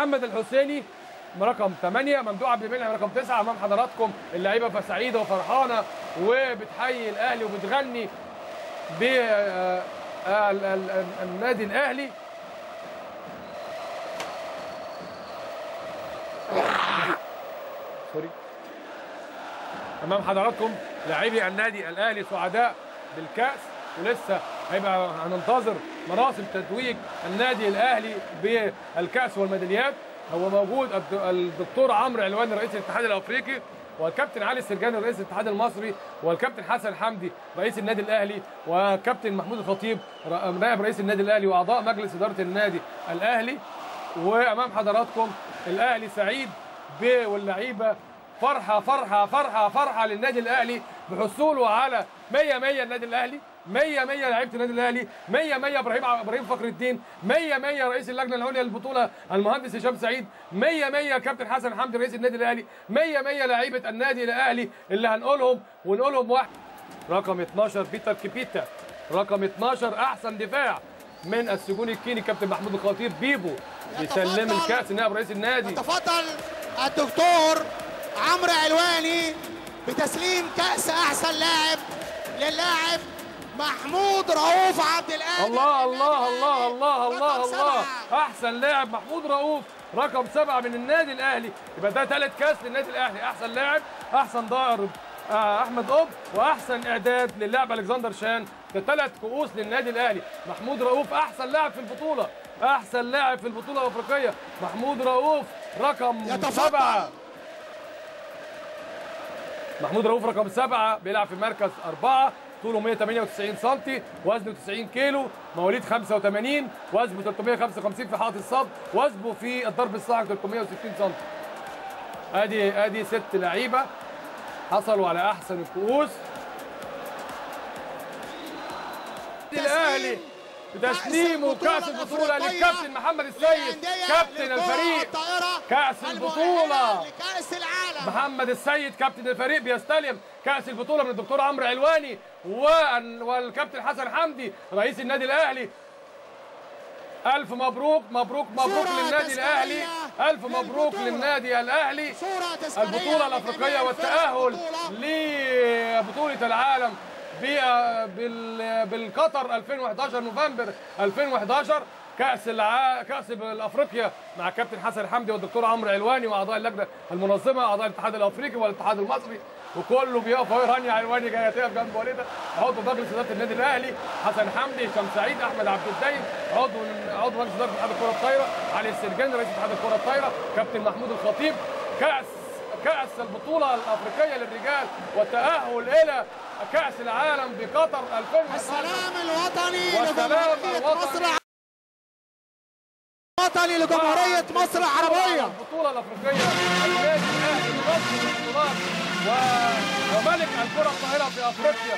محمد الحسيني رقم 8، ممدوح عبد المنعم رقم 9. امام حضراتكم اللعيبه فسعيده وفرحانه وبتحيي الاهلي وبتغني بالنادي الاهلي. سوري. امام حضراتكم لاعبي النادي الاهلي سعداء بالكاس، ولسه هيبقى هننتظر مراسم تتويج النادي الاهلي بالكاس والميداليات. هو موجود الدكتور عمرو علواني رئيس الاتحاد الافريقي، والكابتن علي السرجاني رئيس الاتحاد المصري، والكابتن حسن حمدي رئيس النادي الاهلي، والكابتن محمود الخطيب نائب رئيس النادي الاهلي، واعضاء مجلس اداره النادي الاهلي. وامام حضراتكم الاهلي سعيد واللعيبه فرحه فرحه فرحه فرحه للنادي الاهلي بحصوله على 100 النادي الاهلي، 100 لعيبه النادي الاهلي، 100 ابراهيم فخر الدين، 100 رئيس اللجنه العليا للبطوله المهندس هشام سعيد، 100 كابتن حسن حمدي رئيس النادي الاهلي، 100 لعيبه النادي الاهلي اللي ونقولهم واحد. رقم 12 بيتر كيبيتا، رقم 12 احسن دفاع من السجون الكيني كابتن محمود الخطيب بيبو بيسلم الكاس نائب رئيس النادي. تفضل الدكتور عمرو علواني بتسليم كاس احسن لاعب للاعب محمود رؤوف عبد القادر. الله الله الله الله الله الله، احسن لاعب محمود رؤوف رقم 7 من النادي الاهلي. يبقى ده ثالث كاس للنادي الاهلي، احسن لاعب، احسن ضارب احمد قطب، واحسن اعداد للاعب الكسندر شان. ده 3 كؤوس للنادي الاهلي. محمود رؤوف احسن لاعب في البطوله، احسن لاعب في البطوله الافريقيه محمود رؤوف رقم 7. محمود رؤوف رقم 7 بيلعب في مركز 4، طوله 198 سم، وزنه 90 كيلو، مواليد 85، وزنه 355 في حائط الصد، وزنه في الضرب الصاعد 360 سم. ادي 6 لعيبه حصلوا على احسن الكؤوس. الاهلي بتسليمه كاس البطوله للكابتن محمد السيد كابتن الفريق. كاس البطوله لكاس العالم محمد السيد كابتن الفريق بيستلم كاس البطوله من الدكتور عمرو علواني والكابتن حسن حمدي رئيس النادي الاهلي. الف مبروك مبروك مبروك للنادي الاهلي، الف مبروك للنادي الاهلي. البطوله الافريقيه والتاهل لبطوله العالم بالقطر 2011 نوفمبر 2011. كاس افريقيا مع كابتن حسن حمدي والدكتور عمرو علواني واعضاء اللجنه المنظمه، اعضاء الاتحاد الافريقي والاتحاد المصري، وكله بيقف اهو. رانيا علواني جايه تقف جنب والدها، عضو مجلس اداره النادي الاهلي، حسن حمدي، هشام سعيد، احمد عبد الدايم عضو مجلس اداره اتحاد الكره الطايره، علي السرجاني رئيس اتحاد الكره الطايره، كابتن محمود الخطيب. كاس البطوله الافريقيه للرجال والتاهل الى كاس العالم بقطر 2011. السلام الوطني لجمهوريه مصر العربيه. البطوله الافريقيه النادي الاهلي منظم البطولات وملك الكره الطاهره في افريقيا.